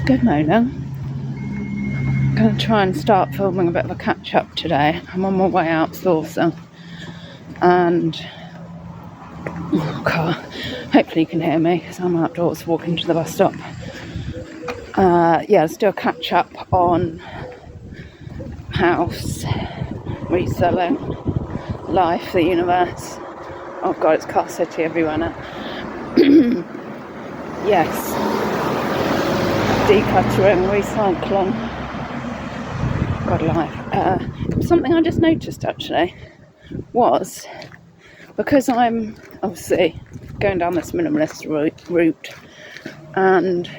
Good morning. I'm going to try and start filming a bit of a catch up today. I'm on my way out sourcing and hopefully you can hear me because I'm outdoors walking to the bus stop. Let's do a catch up on house, reselling, life, the universe. Oh god, it's car city everywhere now. Yes, decluttering, recycling, god life. Something I just noticed actually was, because I'm obviously going down this minimalist route, and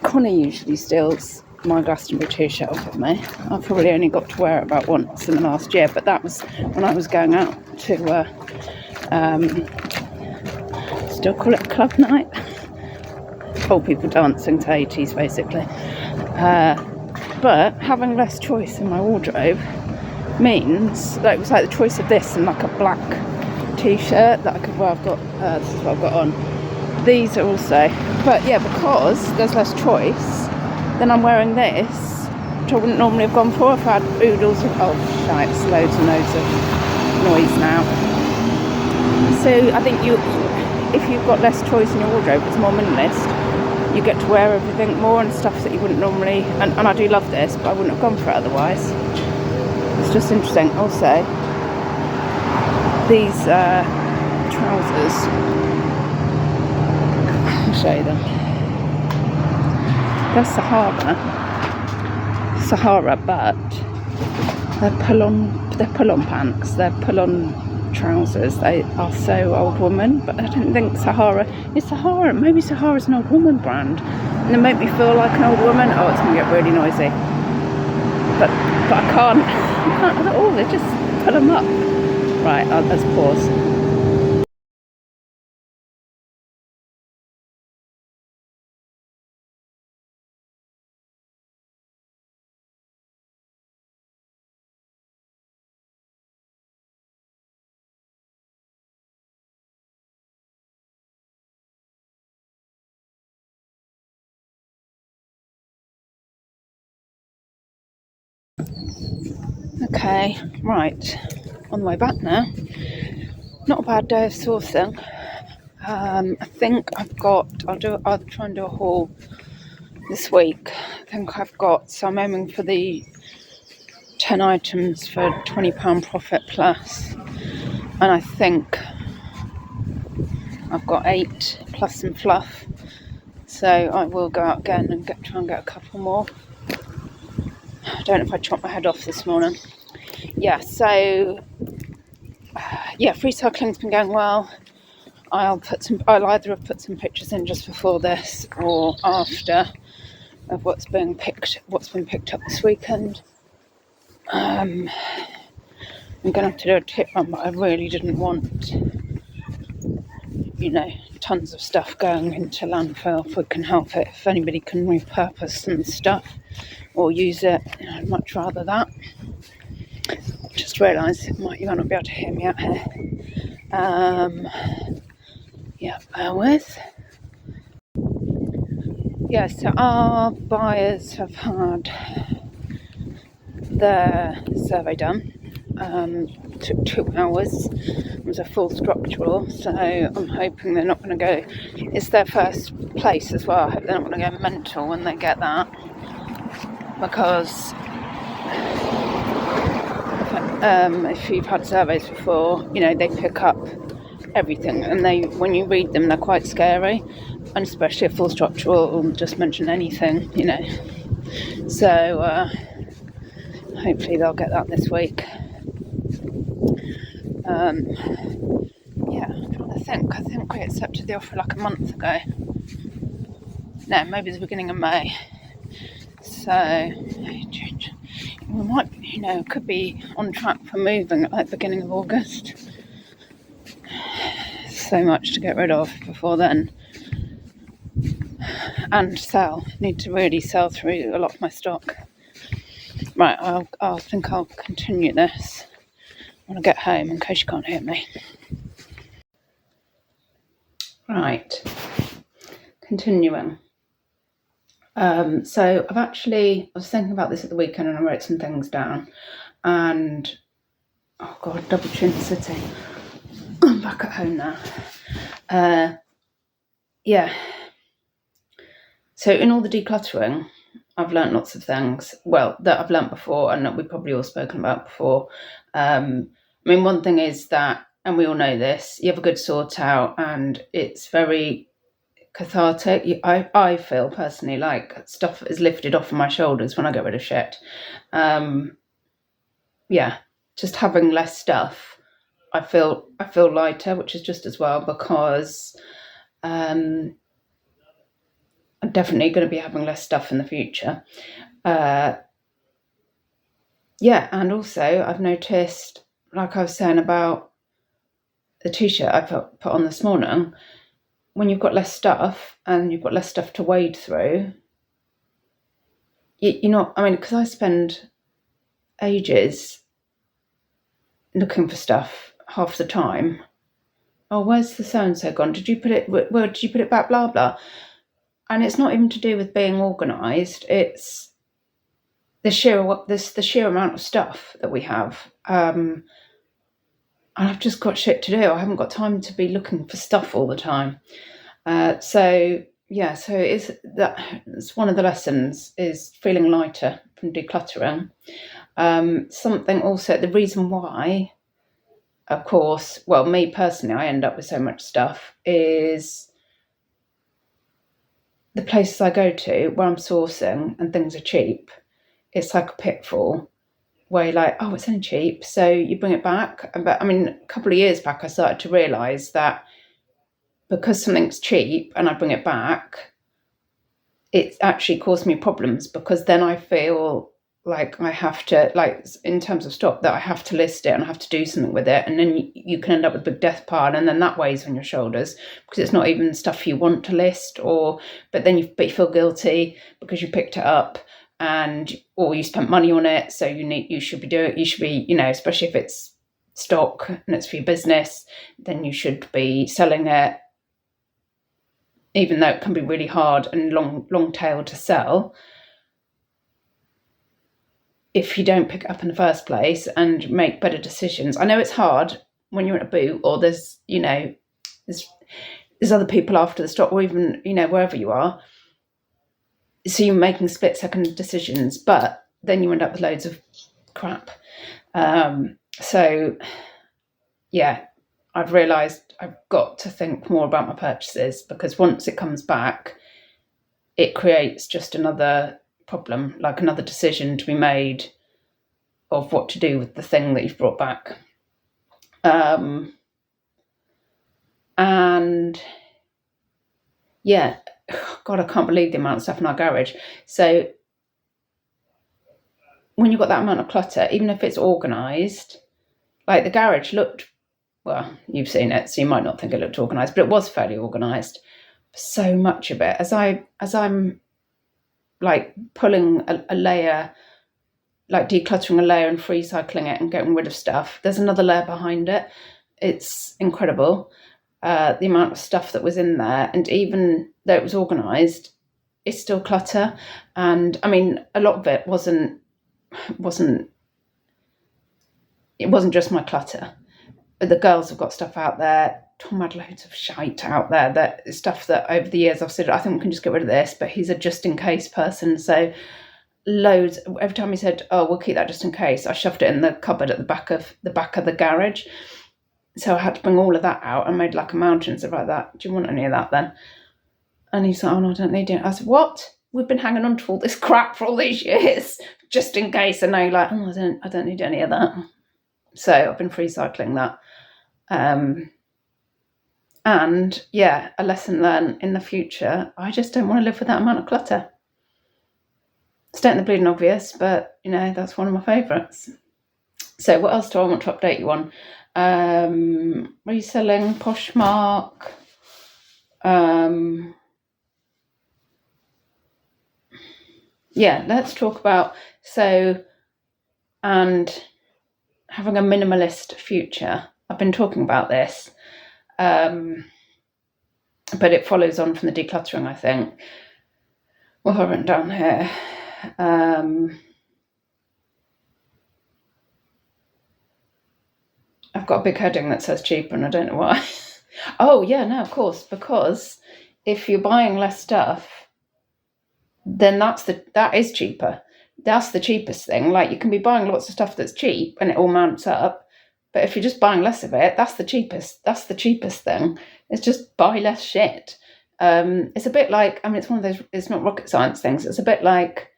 Connie usually steals my Glastonbury t-shirt off of me. I've probably only got to wear it about once in the last year, but that was when I was going out to still call it club night, old people dancing to 80s basically, but having less choice in my wardrobe means that it was like the choice of this and like a black t-shirt that I could wear. I've got this is what I've got on. These are also, but yeah, because there's less choice, then I'm wearing this, which I wouldn't normally have gone for if I had oodles of, it's loads and loads of noise now. So I think if you've got less choice in your wardrobe, it's more minimalist, you get to wear everything more and stuff that you wouldn't normally, and I do love this, but I wouldn't have gone for it otherwise. It's just interesting. Also, these trousers, I'll show you them. They're Sahara, but they're pull-on pants. They're pull-on trousers. They are so old woman, but I don't think Sahara is Sahara. Maybe Sahara's an old woman brand, and they make me feel like an old woman. Oh, it's gonna get really noisy. But I can't at all. They just pull them up. Right, let's pause. Okay, right, on the way back now. Not a bad day of sourcing. I think I'll try and do a haul this week. I think so I'm aiming for the 10 items for £20 profit plus, and I think I've got 8 plus some fluff, so I will go out again and try and get a couple more. I don't know if I chopped my head off this morning. Free cycling's been going well. I'll either have put some pictures in just before this or after of what's been picked up this weekend. I'm gonna have to do a tip run, but I really didn't want, tons of stuff going into landfill. If we can help it, if anybody can repurpose some stuff or use it, I'd much rather that. Just realised you might not be able to hear me out here. Bear with. So our buyers have had their survey done. Took 2 hours. It was a full structural, so I'm hoping they're not going to go. It's their first place as well. I hope they're not going to go mental when they get that, because if you've had surveys before, they pick up everything, and when you read them, they're quite scary, and especially a full structural will just mention anything, So hopefully they'll get that this week. I'm trying to think. I think we accepted the offer like a month ago. No, maybe the beginning of May. So we might, could be on track for moving at like beginning of August. So much to get rid of before then, and sell. Need to really sell through a lot of my stock. Right, I'll think I'll continue this when I get home, in case you can't hear me. Right, continuing. So I was thinking about this at the weekend and I wrote some things down, and oh god, double chin city. I'm back at home now. Yeah. So in all the decluttering, I've learnt lots of things. Well, that I've learnt before, and that we've probably all spoken about before. One thing is that, and we all know this, you have a good sort out, and it's very cathartic. I feel personally like stuff is lifted off of my shoulders when I get rid of shit. Just having less stuff, I feel lighter, which is just as well, because I'm definitely going to be having less stuff in the future. And also I've noticed, like I was saying about the t-shirt I put on this morning, when you've got less stuff and you've got less stuff to wade through, because I spend ages looking for stuff half the time. Oh, where's the so-and-so gone? Did you put it, where did you put it back? Blah, blah. And it's not even to do with being organised. It's the sheer amount of stuff that we have. And I've just got shit to do. I haven't got time to be looking for stuff all the time. So it's one of the lessons is feeling lighter from decluttering. Something also, the reason why, of course, well, me personally, I end up with so much stuff is the places I go to where I'm sourcing and things are cheap. It's like a pitfall where you're like, oh, it's only cheap, so you bring it back. But a couple of years back, I started to realise that because something's cheap and I bring it back, it actually caused me problems, because then I feel like I have to, like in terms of stock, that I have to list it and I have to do something with it, and then you can end up with a big death pile, and then that weighs on your shoulders because it's not even stuff you want to list, but you feel guilty because you picked it up or you spent money on it, so you should be, especially if it's stock and it's for your business, then you should be selling it, even though it can be really hard and long tail to sell if you don't pick it up in the first place and make better decisions. I know it's hard when you're in a boot, or there's other people after the stock, or even, wherever you are. So you're making split-second decisions, but then you end up with loads of crap. I've realised I've got to think more about my purchases, because once it comes back, it creates just another problem, like another decision to be made of what to do with the thing that you've brought back. God, I can't believe the amount of stuff in our garage. So when you've got that amount of clutter, even if it's organised, like the garage looked, well, you've seen it, so you might not think it looked organised, but it was fairly organised. So much of it, as I'm like pulling a layer, like decluttering a layer and free cycling it and getting rid of stuff, there's another layer behind it. It's incredible, the amount of stuff that was in there, and even though it was organised, it's still clutter. And a lot of it wasn't just my clutter. The girls have got stuff out there. Tom had loads of shite out there, that stuff that over the years I've said, I think we can just get rid of this, but he's a just in case person, so loads. Every time he said, oh, we'll keep that just in case, I shoved it in the cupboard at the back of the garage. So I had to bring all of that out and made like a mountain, stuff like that. Do you want any of that then? And he's like, oh no, I don't need it. I said, what? We've been hanging on to all this crap for all these years, just in case. And now you're like, oh, I don't need any of that. So I've been free cycling that. A lesson learned in the future, I just don't want to live with that amount of clutter. Stating the bleeding obvious, but that's one of my favourites. So what else do I want to update you on? Reselling, Poshmark. Let's talk about and having a minimalist future. I've been talking about this, but it follows on from the decluttering, I think. what have I written down here? I've got a big heading that says cheaper and I don't know why. Oh yeah, no, of course, because if you're buying less stuff, then that is cheaper. That's the cheapest thing. Like, you can be buying lots of stuff that's cheap and it all mounts up, but if you're just buying less of it, that's the cheapest thing. It's just buy less shit. It's a bit like, I mean, it's one of those, it's not rocket science things. It's a bit like,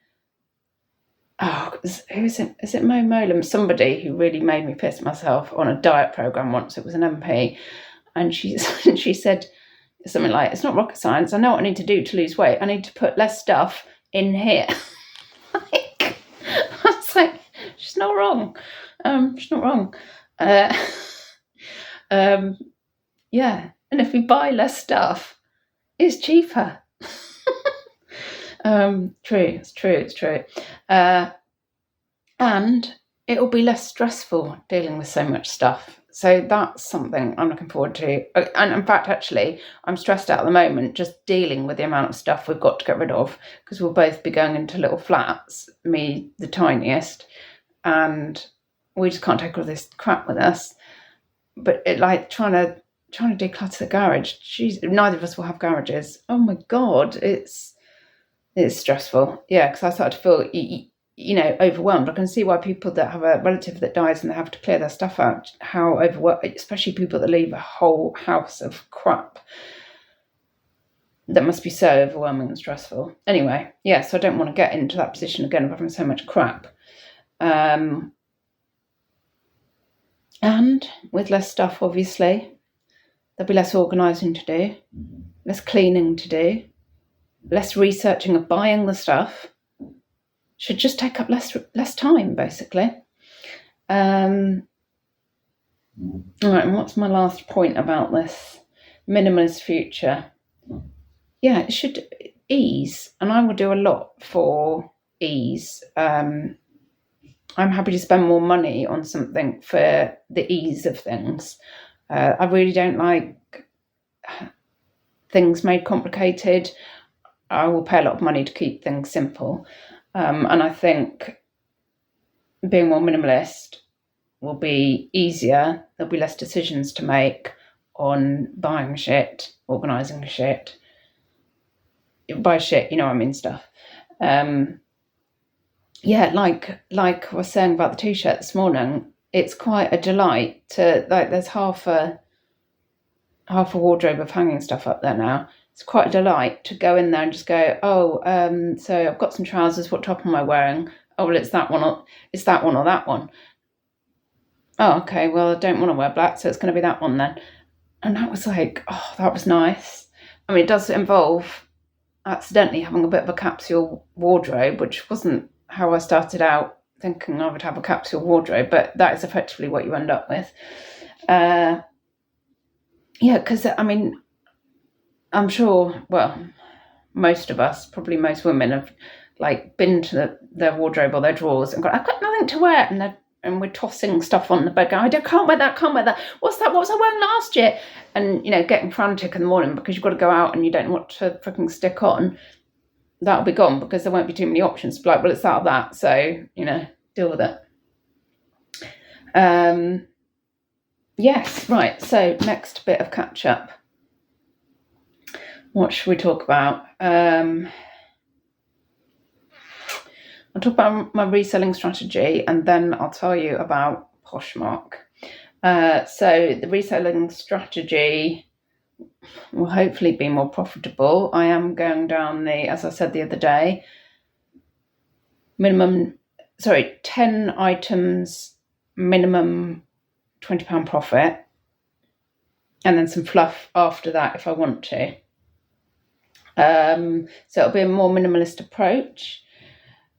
who is it? Is it Mo Molam? Somebody who really made me piss myself on a diet program once. It was an MP, and she said something like, "It's not rocket science. I know what I need to do to lose weight. I need to put less stuff in here." I was like, she's not wrong. She's not wrong. Yeah, and if we buy less stuff, it's cheaper. True. And it'll be less stressful dealing with so much stuff. So that's something I'm looking forward to. And in fact, actually, I'm stressed out at the moment just dealing with the amount of stuff we've got to get rid of, because we'll both be going into little flats, me the tiniest, and we just can't take all this crap with us. But it, like, trying to declutter the garage. Jeez, neither of us will have garages. Oh my God, it's stressful. Yeah, because I start to feel, overwhelmed. I can see why people that have a relative that dies and they have to clear their stuff out, how overwhelmed, especially people that leave a whole house of crap. That must be so overwhelming and stressful. Anyway, yeah, so I don't want to get into that position again of having so much crap. And with less stuff, obviously, there'll be less organising to do, less cleaning to do, less researching of buying the stuff. Should just take up less time, basically. All right, and what's my last point about this minimalist future? Yeah, it should ease, and I will do a lot for ease. I'm happy to spend more money on something for the ease of things. I really don't like things made complicated. I will pay a lot of money to keep things simple. And I think being more minimalist will be easier. There'll be less decisions to make on buying shit, organising shit. By shit, you know what I mean, stuff. Yeah, like I was saying about the t-shirt this morning, it's quite a delight to, like, there's half a wardrobe of hanging stuff up there now. It's quite a delight to go in there and just go, so I've got some trousers, what top am I wearing? Oh, well, it's that one or that one. Oh, okay, well, I don't want to wear black, so it's going to be that one then. And that was like, oh, that was nice. I mean, it does involve accidentally having a bit of a capsule wardrobe, which wasn't how I started out thinking I would have a capsule wardrobe, but that is effectively what you end up with. Yeah, because, I mean, I'm sure, well, most of us, probably most women, have like been to their wardrobe or their drawers and gone, I've got nothing to wear, and we're tossing stuff on the bed going, I can't wear that. What's that? What was I wearing last year? And, getting frantic in the morning because you've got to go out and you don't know what to freaking stick on. That'll be gone because there won't be too many options. Like, well, it's that or that, so, deal with it. Yes, right, so next bit of catch up. What should we talk about? I'll talk about my reselling strategy, and then I'll tell you about Poshmark. So the reselling strategy will hopefully be more profitable. I am going down as I said the other day, 10 items, minimum £20 profit, and then some fluff after that if I want to. So it'll be a more minimalist approach.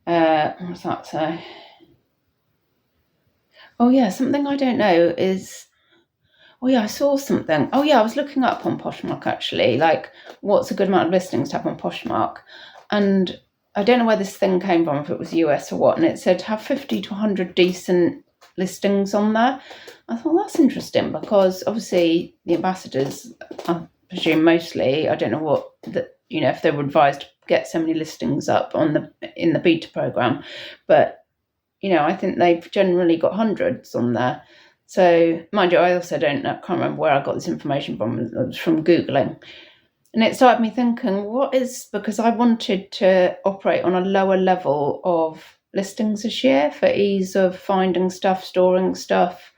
What's that say? Oh yeah, something I don't know is, I saw something. Oh yeah, I was looking up on Poshmark actually, like what's a good amount of listings to have on Poshmark, and I don't know where this thing came from, if it was US or what, and it said have 50 to 100 decent listings on there. I thought that's interesting because obviously the ambassadors, I presume mostly, I don't know what, that if they were advised to get so many listings up in the beta program. But I think they've generally got hundreds on there. So, mind you, I also can't remember where I got this information from. It was from Googling. And it started me thinking, because I wanted to operate on a lower level of listings this year for ease of finding stuff, storing stuff,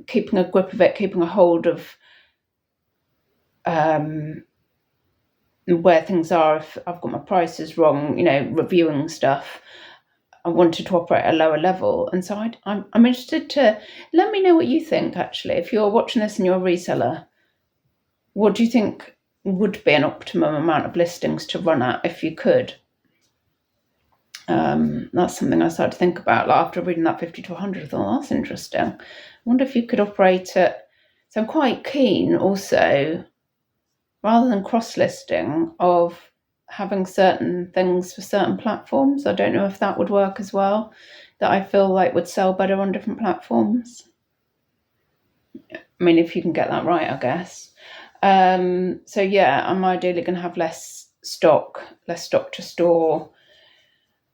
keeping a grip of it, keeping a hold of where things are. If I've got my prices wrong, reviewing stuff. I wanted to operate at a lower level. And so I'm interested to let me know what you think, actually. If you're watching this and you're a reseller, what do you think would be an optimum amount of listings to run at if you could? That's something I started to think about. Like after reading that 50 to 100, I thought, that's interesting. I wonder if you could operate at... So I'm quite keen also, rather than cross-listing, of having certain things for certain platforms. I don't know if that would work as well, that I feel like would sell better on different platforms. I mean, if you can get that right, I guess. So yeah, I'm ideally going to have less stock to store,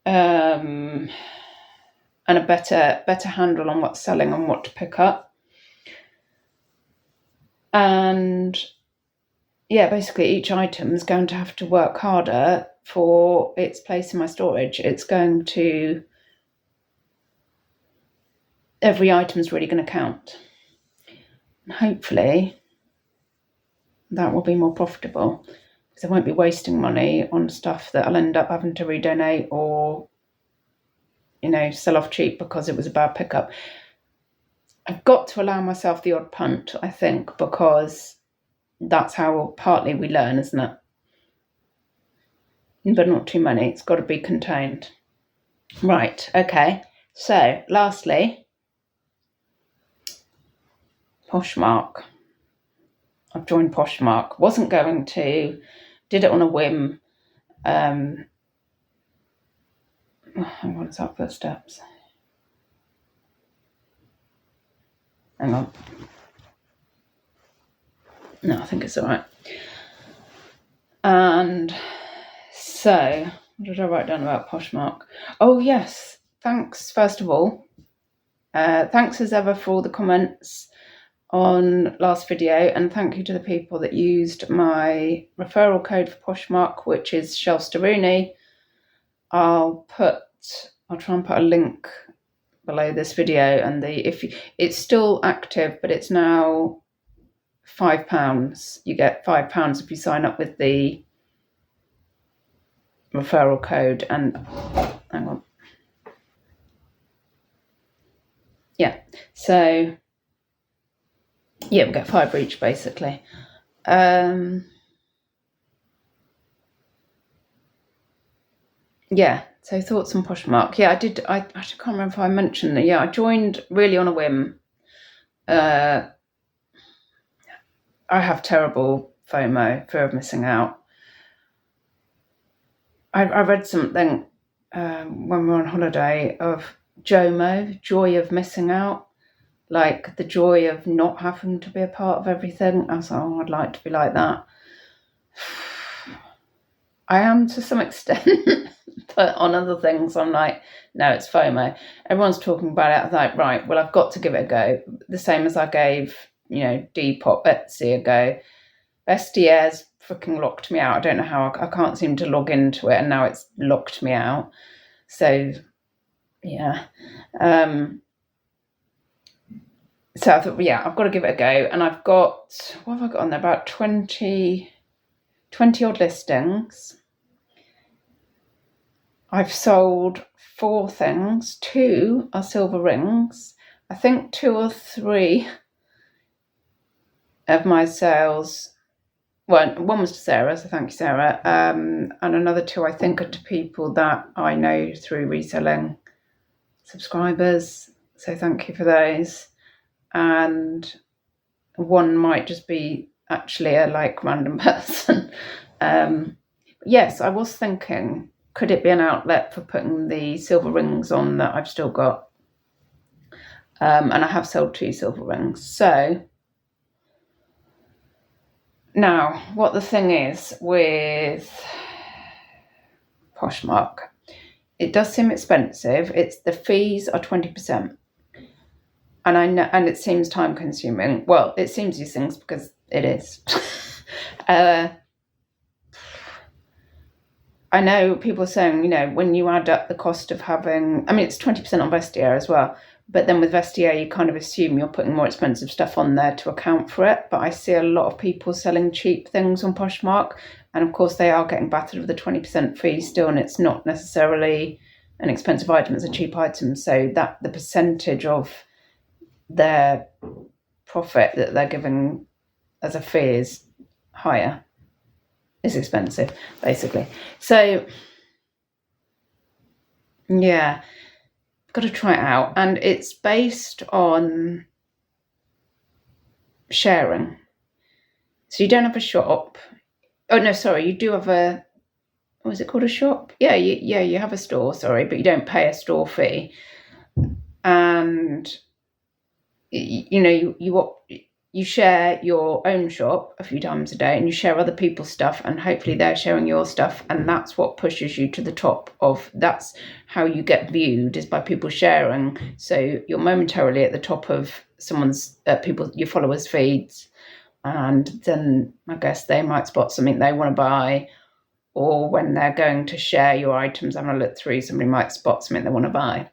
and a better handle on what's selling and what to pick up. And yeah, basically each item is going to have to work harder for its place in my storage. Every item is really going to count. And hopefully that will be more profitable, because I won't be wasting money on stuff that I'll end up having to redonate or, sell off cheap because it was a bad pickup. I've got to allow myself the odd punt, I think, because that's how partly we learn, isn't it? But not too many. It's got to be contained. Right, okay. So, lastly, Poshmark. I've joined Poshmark. Wasn't going to. Did it on a whim. Hang on, it's our footsteps. Hang on. No, I think it's all right. And so, what did I write down about Poshmark? Oh, yes. Thanks, first of all. Thanks as ever for all the comments on last video, and thank you to the people that used my referral code for Poshmark, which is Shellsterooney. I'll try and put a link below this video, and it's still active, but it's now £5. You get £5 if you sign up with the referral code. And hang on. Yeah, so yeah, we get £5 for each, basically. Yeah, so thoughts on Poshmark. Yeah, I did. I actually can't remember if I mentioned that. Yeah, I joined really on a whim. I have terrible FOMO, fear of missing out. I read something when we were on holiday of JOMO, joy of missing out, like the joy of not having to be a part of everything. I was like, oh, I'd like to be like that. I am to some extent, but on other things, I'm like, no, it's FOMO. Everyone's talking about it. I was like, right, well, I've got to give it a go. The same as I gave, Depop, Etsy a go. SDA's freaking locked me out. I don't know how. I can't seem to log into it, and now it's locked me out. So, yeah. So I thought, yeah, I've got to give it a go. And I've got, what have I got on there? About 20 odd listings. I've sold 4 things. 2 are silver rings. I think 2 or 3 of my sales, well, one was to Sarah, so thank you, Sarah, and another 2 I think are to people that I know through reselling subscribers, so thank you for those. And 1 might just be actually a random person. Yes, I was thinking, could it be an outlet for putting the silver rings on that I've still got? And I have sold 2 silver rings. So Now, what the thing is with Poshmark, it does seem expensive. It's the fees are 20%. And I know, and it seems time consuming. Well, it seems these things because it is. I know people are saying, you know, when you add up the cost of having, I mean, it's 20% on Vestiaire as well. But then with Vestiaire, you kind of assume you're putting more expensive stuff on there to account for it. But I see a lot of people selling cheap things on Poshmark. And of course, they are getting battered with a 20% fee still. And it's not necessarily an expensive item, it's a cheap item. So that the percentage of their profit that they're giving as a fee is higher. It's expensive, basically. So, yeah, got to try it out. And it's based on sharing. So you don't have a shop. Oh, no, sorry, you do have a, what is it called, a shop? Yeah, you have a store, sorry, but you don't pay a store fee. And, you know, you share your own shop a few times a day, and you share other people's stuff, and hopefully they're sharing your stuff, and that's what pushes you to the top of, that's how you get viewed, is by people sharing. So you're momentarily at the top of someone's your followers' feeds, and then I guess they might spot something they want to buy, or when they're going to share your items, having a look through, somebody might spot something they want to buy.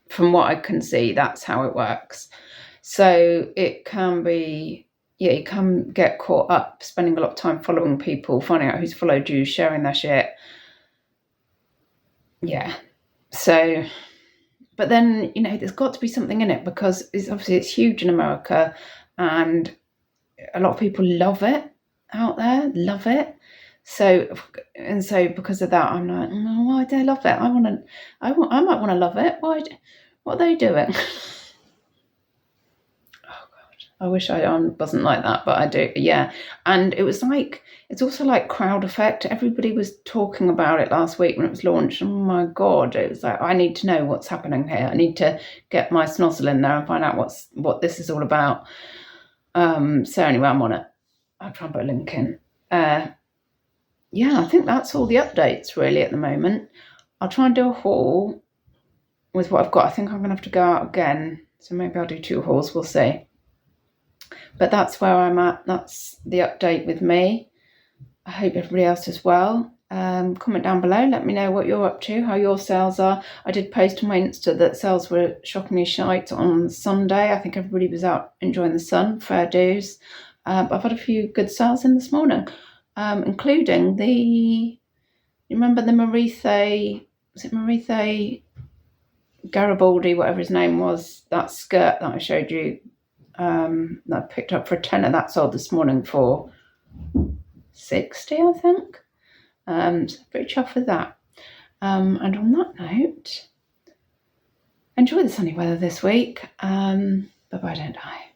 From what I can see, that's how it works. So it can be, yeah, you can get caught up spending a lot of time following people, finding out who's followed you, sharing their shit. Yeah. So, but then, you know, there's got to be something in it, because it's huge in America, and a lot of people love it out there, love it. So because of that, I'm like, oh, why do they love it? I might want to love it. Why? What are they doing? I wish I wasn't like that, but I do. Yeah. And it was like, it's also like crowd effect. Everybody was talking about it last week when it was launched. Oh my God. It was like, I need to know what's happening here. I need to get my snozzle in there and find out what this is all about. So anyway, I'm on it. I'll try and put a link in. Yeah, I think that's all the updates really at the moment. I'll try and do a haul with what I've got. I think I'm going to have to go out again. So maybe I'll do 2 hauls. We'll see. But that's where I'm at. That's the update with me. I hope everybody else as well. Comment down below. Let me know what you're up to, how your sales are. I did post on my Insta that sales were shockingly shite on Sunday. I think everybody was out enjoying the sun. Fair dues. But I've had a few good sales in this morning, including you remember the Marithe, was it Marithe Garibaldi, whatever his name was, that skirt that I showed you, that I picked up for a tenner, that sold this morning for 60, I think. So pretty chuffed with that. And on that note, enjoy the sunny weather this week. Bye-bye, don't die.